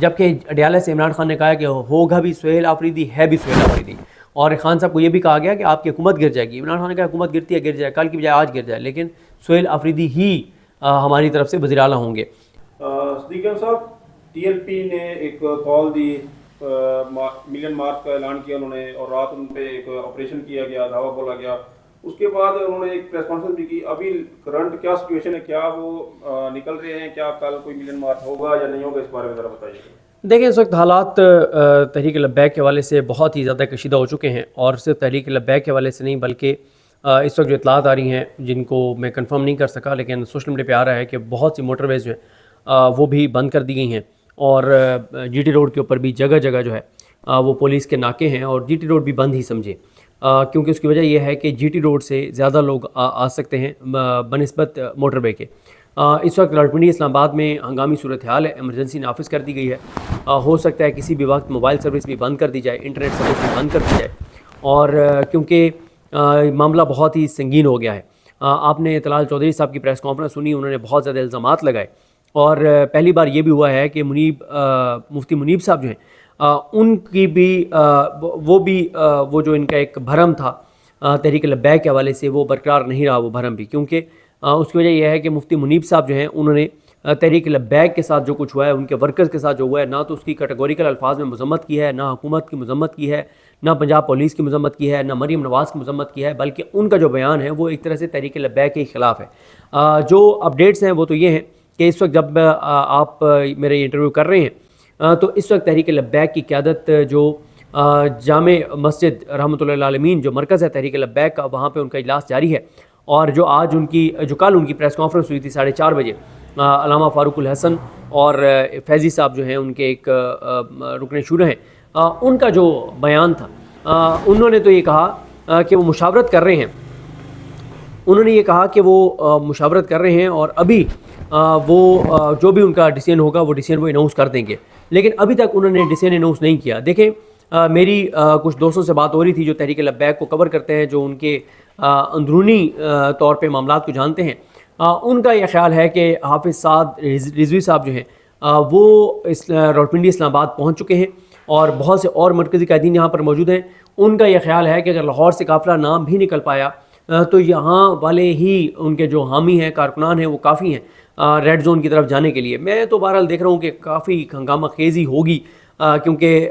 جبکہ اڈیالہ سے عمران خان نے کہا کہ ہوگا بھی سہیل آفریدی ہے بھی سہیل آفریدی، اور خان صاحب کو یہ بھی کہا گیا کہ آپ کی حکومت گر جائے گی۔ عمران خان نے کہا حکومت گرتی ہے گر جائے، کل کی بجائے آج گر جائے، لیکن سہیل آفریدی ہی ہماری طرف سے وزیر اعلیٰ ہوں گے۔ صدیق احمد صاحب، ٹی ایل پی نے ایک کال دی، ملین مارچ کا اعلان کیا انہوں نے، اور رات ان پہ ایک آپریشن کیا گیا، دعویٰ بولا گیا، اس کے بعد انہوں نے ایک پریس کانفرنس بھی کی۔ ابھی کرنٹ کیا سچویشن ہے؟ کیا وہ نکل رہے ہیں؟ کیا کل کوئی ملین مارچ ہوگا یا نہیں ہوگا؟ اس بارے میں ذرا بتائیے۔ دیکھیں اس وقت حالات تحریک لبیک کے حوالے سے بہت ہی زیادہ کشیدہ ہو چکے ہیں، اور صرف تحریک لبیک کے حوالے سے نہیں بلکہ اس وقت جو اطلاعات آ رہی ہیں جن کو میں کنفرم نہیں کر سکا، لیکن سوشل میڈیا پہ آ رہا ہے کہ بہت سی موٹر ویز جو ہیں وہ بھی بند کر دی گئی ہیں، اور جی ٹی روڈ کے اوپر بھی جگہ جگہ جو ہے وہ پولیس کے ناکے ہیں، اور جی ٹی روڈ بھی بند ہی سمجھے، کیونکہ اس کی وجہ یہ ہے کہ جی ٹی روڈ سے زیادہ لوگ آ سکتے ہیں بنسبت موٹر وے کے۔ اس وقت راولپنڈی اسلام آباد میں ہنگامی صورتحال ہے، ایمرجنسی نافذ کر دی گئی ہے، ہو سکتا ہے کسی بھی وقت موبائل سروس بھی بند کر دی جائے، انٹرنیٹ سروس بھی بند کر دی جائے، اور کیونکہ معاملہ بہت ہی سنگین ہو گیا ہے۔ آپ نے طلال چودھری صاحب کی پریس کانفرنس سنی، انہوں نے بہت زیادہ الزامات لگائے، اور پہلی بار یہ بھی ہوا ہے کہ مفتی منیب صاحب جو ہیں ان کی بھی وہ جو ان کا ایک بھرم تھا تحریک لبیک کے حوالے سے وہ برقرار نہیں رہا، وہ بھرم بھی، کیونکہ اس کی وجہ یہ ہے کہ مفتی منیب صاحب جو ہیں انہوں نے تحریک لبیک کے ساتھ جو کچھ ہوا ہے، ان کے ورکرز کے ساتھ جو ہوا ہے، نہ تو اس کی کیٹیگوریکل الفاظ میں مذمت کی ہے، نہ حکومت کی مذمت کی ہے، نہ پنجاب پولیس کی مذمت کی ہے، نہ مریم نواز کی مذمت کی ہے، بلکہ ان کا جو بیان ہے وہ ایک طرح سے تحریک لبیک کے خلاف ہے۔ جو اپڈیٹس ہیں وہ تو یہ ہیں کہ اس وقت جب آپ میرے یہ انٹرویو کر رہے ہیں تو اس وقت تحریک لبیک کی قیادت جو جامع مسجد رحمۃ اللہ العالمین جو مرکز ہے تحریک لبیک کا، وہاں پہ ان کا اجلاس جاری ہے، اور جو کل ان کی پریس کانفرنس ہوئی تھی 4:30 بجے، علامہ فاروق الحسن اور فیضی صاحب جو ہیں ان کے ایک رکن شورا ہیں، ان کا جو بیان تھا، انہوں نے تو یہ کہا کہ وہ مشاورت کر رہے ہیں، انہوں نے یہ کہا کہ وہ مشاورت کر رہے ہیں، اور ابھی وہ جو بھی ان کا ڈیسیژن ہوگا وہ ڈیسیژن وہ اناؤنس کر دیں گے، لیکن ابھی تک انہوں نے ڈیسیژن اناؤنس نہیں کیا۔ دیکھیں میری کچھ دوستوں سے بات ہو رہی تھی جو تحریک لبیک کو کور کرتے ہیں، جو ان کے اندرونی طور پہ معاملات کو جانتے ہیں، ان کا یہ خیال ہے کہ حافظ سعد رضوی صاحب جو ہیں وہ راولپنڈی اسلام آباد پہنچ چکے ہیں، اور بہت سے اور مرکزی قائدین یہاں پر موجود ہیں۔ ان کا یہ خیال ہے کہ اگر لاہور سے قافلہ نام بھی نکل پایا تو یہاں والے ہی ان کے جو حامی ہیں، کارکنان ہیں، وہ کافی ہیں ریڈ زون کی طرف جانے کے لیے۔ میں تو بہرحال دیکھ رہا ہوں کہ کافی ہنگامہ خیزی ہوگی، کیونکہ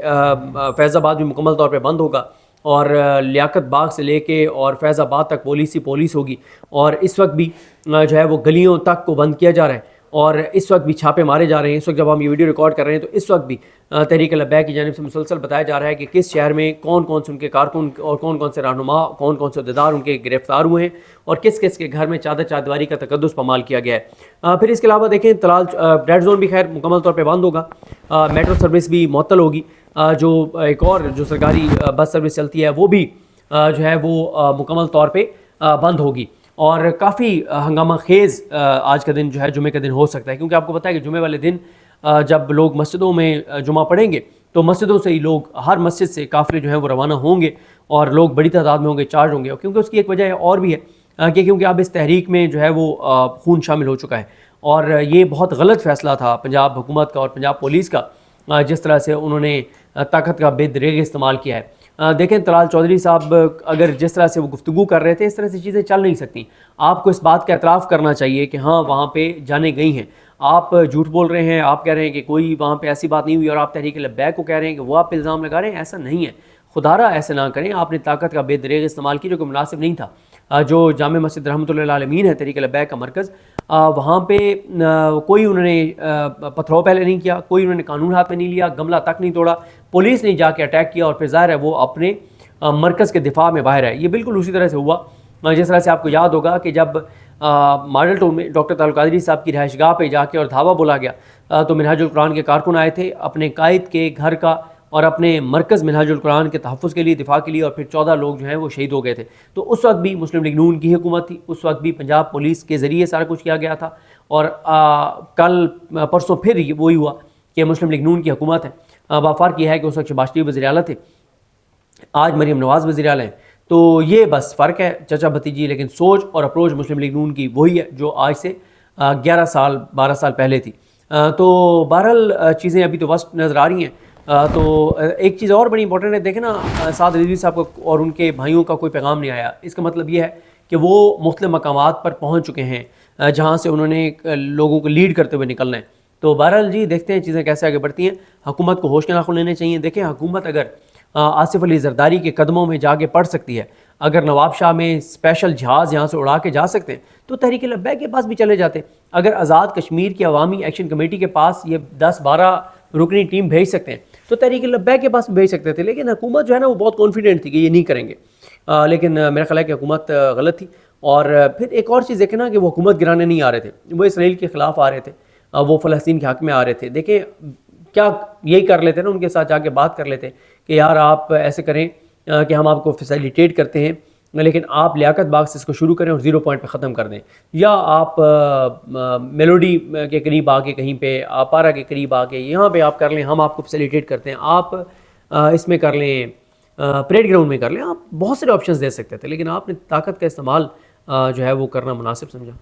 فیض آباد بھی مکمل طور پہ بند ہوگا، اور لیاقت باغ سے لے کے اور فیض آباد تک پولیس ہوگی، اور اس وقت بھی جو ہے وہ گلیوں تک کو بند کیا جا رہا ہے، اور اس وقت بھی چھاپے مارے جا رہے ہیں۔ اس وقت جب ہم یہ ویڈیو ریکارڈ کر رہے ہیں تو اس وقت بھی تحریک لبیک کی جانب سے مسلسل بتایا جا رہا ہے کہ کس شہر میں کون کون سے ان کے کارکن اور کون کون سے رہنما، کون کون سے عہدیدار ان کے گرفتار ہوئے ہیں، اور کس کس کے گھر میں چادر کا تقدس پامال کیا گیا ہے۔ پھر اس کے علاوہ دیکھیں طلال ریڈ زون بھی خیر مکمل طور پہ بند ہوگا، میٹرو سروس بھی معطل ہوگی، جو ایک اور جو سرکاری بس سروس چلتی ہے وہ بھی جو ہے وہ مکمل طور پہ بند ہوگی، اور کافی ہنگامہ خیز آج کا دن جو ہے جمعے کا دن ہو سکتا ہے، کیونکہ آپ کو پتہ ہے کہ جمعے والے دن جب لوگ مسجدوں میں جمعہ پڑھیں گے تو مسجدوں سے ہی لوگ، ہر مسجد سے قافلے جو ہیں وہ روانہ ہوں گے، اور لوگ بڑی تعداد میں ہوں گے، چارج ہوں گے، کیونکہ اس کی ایک وجہ اور بھی ہے کہ کیونکہ اب اس تحریک میں جو ہے وہ خون شامل ہو چکا ہے، اور یہ بہت غلط فیصلہ تھا پنجاب حکومت کا اور پنجاب پولیس کا، جس طرح سے انہوں نے طاقت کا بے دریغ استعمال کیا ہے۔ دیکھیں طلال چودھری صاحب اگر جس طرح سے وہ گفتگو کر رہے تھے، اس طرح سے چیزیں چل نہیں سکتی۔ آپ کو اس بات کا اعتراف کرنا چاہیے کہ ہاں وہاں پہ جانیں گئی ہیں، آپ جھوٹ بول رہے ہیں، آپ کہہ رہے ہیں کہ کوئی وہاں پہ ایسی بات نہیں ہوئی، اور آپ تحریک لبیک کو کہہ رہے ہیں کہ وہ آپ پہ الزام لگا رہے ہیں، ایسا نہیں ہے، خدارہ ایسے نہ کریں۔ آپ نے طاقت کا بے دریغ استعمال کی جو کہ مناسب نہیں تھا۔ جو جامع مسجد رحمۃ اللہ العالمین ہے تحریک لبیک کا مرکز، وہاں پہ کوئی انہوں نے پتھراؤ پہلے نہیں کیا، کوئی انہوں نے قانون ہاتھ میں نہیں لیا، گملہ تک نہیں توڑا، پولیس نے جا کے اٹیک کیا، اور پھر ظاہر ہے وہ اپنے مرکز کے دفاع میں باہر ہے۔ یہ بالکل اسی طرح سے ہوا جس طرح سے آپ کو یاد ہوگا کہ جب ماڈل ٹاؤن میں ڈاکٹر طلال قادری صاحب کی رہائش گاہ پہ جا کے اور دھاوا بولا گیا تو منہاج القرآن کے کارکن آئے تھے اپنے قائد کے گھر کا اور اپنے مرکز منہاج القرآن کے تحفظ کے لیے، دفاع کے لیے، اور پھر 14 لوگ جو ہیں وہ شہید ہو گئے تھے۔ تو اس وقت بھی مسلم لیگ نون کی حکومت تھی، اس وقت بھی پنجاب پولیس کے ذریعے سارا کچھ کیا گیا تھا، اور کل پرسوں پھر وہی ہوا کہ مسلم لیگ نون کی حکومت ہے۔ بافرق یہ ہے کہ اس وقت شہباز شریف وزیر اعلیٰ تھے، آج مریم نواز وزیر اعلیٰ ہیں، تو یہ بس فرق ہے چچا بھتیجی، لیکن سوچ اور اپروچ مسلم لیگ نون کی وہی ہے جو آج سے 11 سال 12 سال پہلے تھی۔ تو بہرحال چیزیں ابھی تو وسط نظر آ رہی ہیں۔ تو ایک چیز اور بڑی امپورٹنٹ ہے، دیکھیں نا سعد رضوی صاحب کو اور ان کے بھائیوں کا کوئی پیغام نہیں آیا۔ اس کا مطلب یہ ہے کہ وہ مختلف مقامات پر پہنچ چکے ہیں جہاں سے انہوں نے لوگوں کو لیڈ کرتے ہوئے نکلنا ہے۔ تو بہرحال جی دیکھتے ہیں چیزیں کیسے آگے بڑھتی ہیں۔ حکومت کو ہوش کے ناخن لینے چاہیے۔ دیکھیں حکومت اگر آصف علی زرداری کے قدموں میں جا کے پڑھ سکتی ہے، اگر نواب شاہ میں اسپیشل جہاز یہاں سے اڑا کے جا سکتے ہیں تو تحریک لبیک کے پاس بھی چلے جاتے ہیں۔ اگر آزاد کشمیر کی عوامی ایکشن کمیٹی کے پاس یہ 10-12 رکنی ٹیم بھیج سکتے ہیں تو تحریک لبیک کے پاس بھیج سکتے تھے، لیکن حکومت جو ہے نا وہ بہت کانفیڈنٹ تھی کہ یہ نہیں کریں گے۔ لیکن میرا خیال ہے کہ حکومت غلط تھی۔ اور پھر ایک اور چیز دیکھیں نا کہ وہ حکومت گرانے نہیں آ رہے تھے، وہ اسرائیل کے خلاف آ رہے تھے، وہ فلسطین کے حق میں آ رہے تھے۔ دیکھیں کیا یہی کر لیتے نا، ان کے ساتھ جا کے بات کر لیتے کہ یار آپ ایسے کریں کہ ہم آپ کو فیسیلیٹیٹ کرتے ہیں، لیکن آپ لیاقت باغ سے اس کو شروع کریں اور 0 پوائنٹ پہ ختم کر دیں، یا آپ میلوڈی کے قریب آ کے کہیں پہ پارا کے قریب آ کے یہاں پہ آپ کر لیں، ہم آپ کو فیسیلیٹیٹ کرتے ہیں، آپ اس میں کر لیں، پریڈ گراؤنڈ میں کر لیں۔ آپ بہت سارے آپشنز دے سکتے تھے، لیکن آپ نے طاقت کا استعمال جو ہے وہ کرنا مناسب سمجھا۔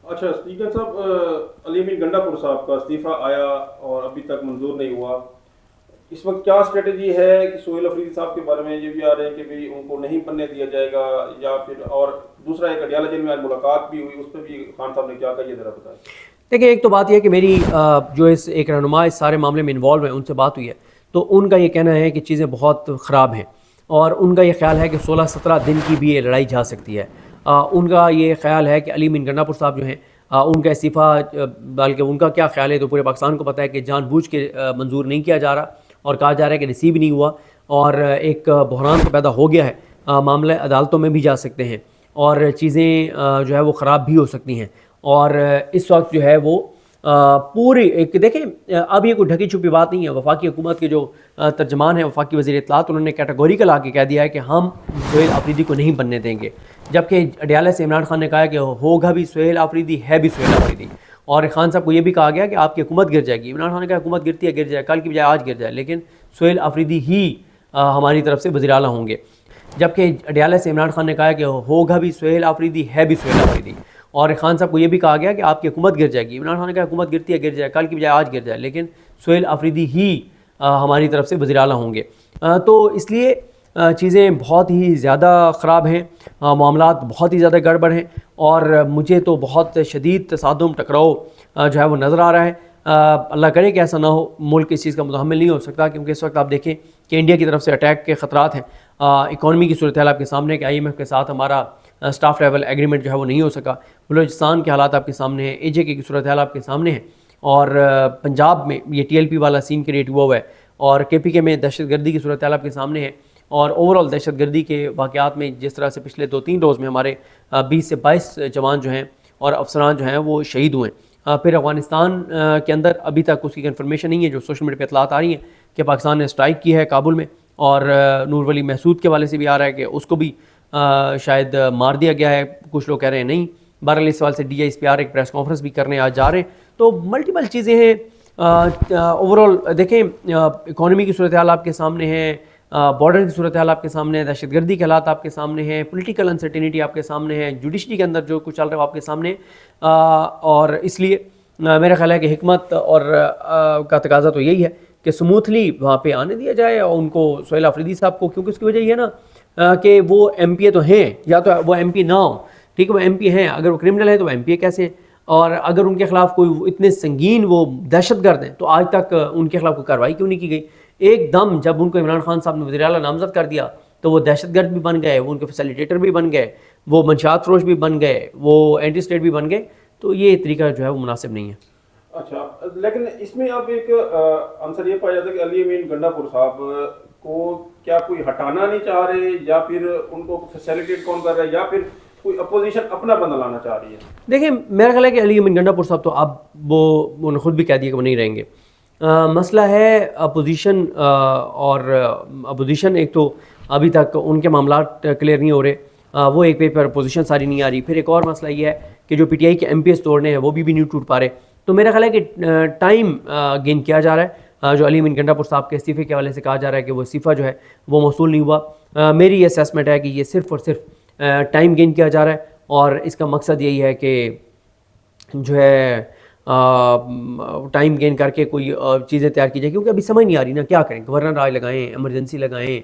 اچھا اسپیکر صاحب، علی امین گنڈا پور صاحب کا استعفیٰ آیا اور ابھی تک منظور نہیں ہوا، اس وقت کیا اسٹریٹجی ہے کہ سہیل افریدی صاحب کے بارے میں یہ بھی آ رہے ہیں کہ بھئی ان کو نہیں بننے دیا جائے گا، یا پھر اور دوسرا ایک اڈیالہ جیل میں آج ملاقات بھی ہوئی، اس پہ بھی خان صاحب نے کیا کہا، یہ ذرا بتائیں۔ دیکھیں ایک تو بات یہ ہے کہ میری جو اس ایک رہنما اس سارے معاملے میں انوالو ہیں ان سے بات ہوئی ہے، تو ان کا یہ کہنا ہے کہ چیزیں بہت خراب ہیں، اور ان کا یہ خیال ہے کہ 16-17 دن کی بھی یہ لڑائی جا سکتی ہے۔ ان کا یہ خیال ہے کہ علی امین گنڈا پور صاحب جو ہیں ان کا استعفیٰ، بلکہ ان کا کیا خیال ہے تو پورے پاکستان کو پتہ ہے کہ جان بوجھ کے منظور نہیں کیا جا رہا، اور کہا جا رہا ہے کہ ریسیو نہیں ہوا، اور ایک بحران تو پیدا ہو گیا ہے، معاملے عدالتوں میں بھی جا سکتے ہیں، اور چیزیں جو ہے وہ خراب بھی ہو سکتی ہیں۔ اور اس وقت جو ہے وہ پوری ایک دیکھیں اب یہ کوئی ڈھکی چھپی بات نہیں ہے۔ وفاقی حکومت کے جو ترجمان ہیں، وفاقی وزیر اطلاعات، انہوں نے کیٹیگوریکل آ کے کہہ دیا ہے کہ ہم سہیل آفریدی کو نہیں بننے دیں گے، جبکہ اڈیالہ سے عمران خان نے کہا کہ ہوگا بھی سہیل آفریدی، ہے بھی سہیل آفریدی، اور خان صاحب کو یہ بھی کہا گیا کہ آپ کی حکومت گر جائے گی۔ عمران خان نے کہا حکومت گرتی ہے گر جائے، کل کی بجائے آج گر جائے، لیکن سہیل آفریدی ہی ہماری طرف سے وزیر اعلیٰ ہوں گے، جبکہ اڈیالہ سے عمران خان نے کہا کہ ہوگا بھی سہیل آفریدی، ہے بھی سہیل آفریدی، اور خان صاحب کو یہ بھی کہا گیا کہ آپ کی حکومت گر جائے گی۔ عمران خان نے کہا حکومت گرتی ہے گر جائے، کل کی بجائے آج گر جائے، لیکن سہیل آفریدی ہی ہماری طرف سے وزیر اعلیٰ ہوں گے۔ تو اس لیے چیزیں بہت ہی زیادہ خراب ہیں، معاملات بہت ہی زیادہ گڑبڑ ہیں، اور مجھے تو بہت شدید تصادم ٹکراؤ جو ہے وہ نظر آ رہا ہے۔ اللہ کرے کہ ایسا نہ ہو، ملک اس چیز کا متحمل نہیں ہو سکتا، کیونکہ اس وقت آپ دیکھیں کہ انڈیا کی طرف سے اٹیک کے خطرات ہیں، اکانومی کی صورتحال آپ کے سامنے، کہ IMF کے ساتھ ہمارا سٹاف لیول ایگریمنٹ جو ہے وہ نہیں ہو سکا، بلوچستان کے حالات آپ کے سامنے ہیں، AJ کی صورتحال آپ کے سامنے ہیں، اور پنجاب میں یہ TLP والا سین کریٹ ہوا ہے، اور KPK میں دہشت گردی کی صورتحال آپ کے سامنے ہے، اور اوورال دہشت گردی کے واقعات میں جس طرح سے پچھلے 2-3 روز میں ہمارے 20 سے 22 جوان جو ہیں اور افسران جو ہیں وہ شہید ہوئے ہیں۔ پھر افغانستان کے اندر ابھی تک اس کی کنفرمیشن نہیں ہے، جو سوشل میڈیا پہ اطلاعات آ رہی ہیں کہ پاکستان نے اسٹرائک کی ہے کابل میں، اور نور ولی محسود کے حوالے سے بھی آ رہا ہے کہ اس کو بھی شاید مار دیا گیا ہے، کچھ لوگ کہہ رہے ہیں نہیں۔ بہرحال اس سوال سے DISPR ایک پریس کانفرنس بھی کرنے آج جا رہے ہیں، تو ملٹیپل چیزیں ہیں۔ اوورال دیکھیں اکانومی کی صورتحال آپ کے سامنے ہے، بارڈر کی صورتحال آپ کے سامنے ہے، دہشت گردی کے حالات آپ کے سامنے ہیں، پولیٹیکل انسرٹینٹی آپ کے سامنے ہے، جوڈیشری کے اندر جو کچھ چل رہا ہے وہ آپ کے سامنے، اور اس لیے میرا خیال ہے کہ حکمت اور کا تقاضا تو یہی ہے کہ سموتھلی وہاں پہ آنے دیا جائے، اور ان کو سہیل آفریدی صاحب کو، کیونکہ اس کی وجہ یہ ہے نا کہ وہ MP تو ہیں، یا تو وہ MP نہ ہوں، ٹھیک ہے، وہ MP ہیں، اگر وہ کرمنل ہیں تو وہ MP کیسے ہیں؟ اور اگر ان کے خلاف کوئی اتنے سنگین وہ دہشت گرد ہیں تو آج تک ان کے خلاف کوئی کارروائی کیوں نہیں کی گئی؟ ایک دم جب ان کو عمران خان صاحب نے وزیر اعلیٰ نامزد کر دیا تو وہ دہشت گرد بھی بن گئے، وہ ان کے فیسیلیٹیٹر بھی بن گئے، وہ منشیات فروش بھی بن گئے، وہ اینٹی اسٹیٹ بھی بن گئے، تو یہ طریقہ جو ہے وہ مناسب نہیں ہے۔ اچھا، لیکن اس میں اب ایک آنسر یہ پایا جاتا ہے کہ علی امین گنڈا پور صاحب کو کیا کوئی ہٹانا نہیں چاہ رہے، یا پھر ان کو فیسیلیٹیٹ کون کر رہا ہے، یا پھر کوئی اپوزیشن اپنا بندہ لانا چاہ رہی ہے؟ دیکھیں میرا خیال ہے کہ علی امین گنڈا پور صاحب تو اب وہ انہوں نے خود بھی کہہ دیا کہ وہ نہیں رہیں گے۔ مسئلہ ہے اپوزیشن، اور اپوزیشن ایک تو ابھی تک ان کے معاملات کلیئر نہیں ہو رہے، وہ ایک پیپر اپوزیشن ساری نہیں آ رہی۔ پھر ایک اور مسئلہ یہ ہے کہ جو PTI کے MPs توڑنے ہیں وہ بھی نہیں ٹوٹ پا رہے، تو میرا خیال ہے کہ ٹائم گین کیا جا رہا ہے۔ جو علی امین گنڈا پور صاحب کے استعفے کے حوالے سے کہا جا رہا ہے کہ وہ استعفیٰ جو ہے وہ موصول نہیں ہوا، میری یہ اسیسمنٹ ہے کہ یہ صرف اور صرف ٹائم گین کیا جا رہا ہے، اور اس کا مقصد یہی ہے کہ جو ہے ٹائم گین کر کے کوئی چیزیں تیار کی جائیں، کیونکہ ابھی سمجھ نہیں آ رہی نا کیا کریں. گورنر راج لگائیں، ایمرجنسی لگائیں،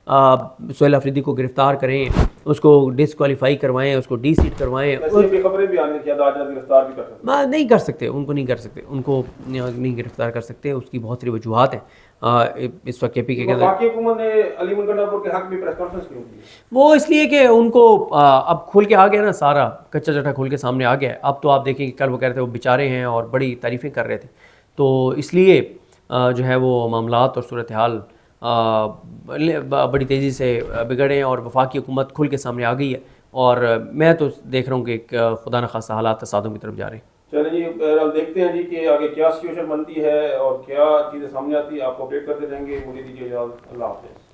سہیل آفریدی کو گرفتار کریں، اس کو ڈسکوالیفائی کروائیں، اس کو ڈی سیٹ کروائیں. ایسی خبریں بھی آنے کی عدالت گرفتار بھی کر سکتے نہیں کر سکتے، ان کو نہیں کر سکتے، ان کو نہیں گرفتار کر سکتے. اس کی بہت سی وجوہات ہیں. اس وقت کے پی کے وفاقی حکومت نے علی منگنڈا پور کے حق میں پریس کانفرنس کیوں کی؟ وہ اس لیے کہ ان کو اب کھل کے آ گیا نا، سارا کچا چٹا کھل کے سامنے آ گیا ہے. اب تو آپ دیکھیں کہ کل وہ کہہ رہے تھے وہ بیچارے ہیں اور بڑی تعریفیں کر رہے تھے، تو اس لیے جو ہے وہ معاملات اور صورتحال بڑی تیزی سے بگڑے ہیں اور وفاقی حکومت کھل کے سامنے آ گئی ہے. اور میں تو دیکھ رہا ہوں کہ خدا نخواستہ حالات تصادم کی طرف جا رہے ہیں. چلیں جی، بہرحال دیکھتے ہیں جی کہ آگے کیا سچویشن بنتی ہے اور کیا چیزیں سامنے آتی ہے. آپ کو اپڈیٹ کرتے رہیں گے. مجھے دیجیے اجازت. اللہ حافظ.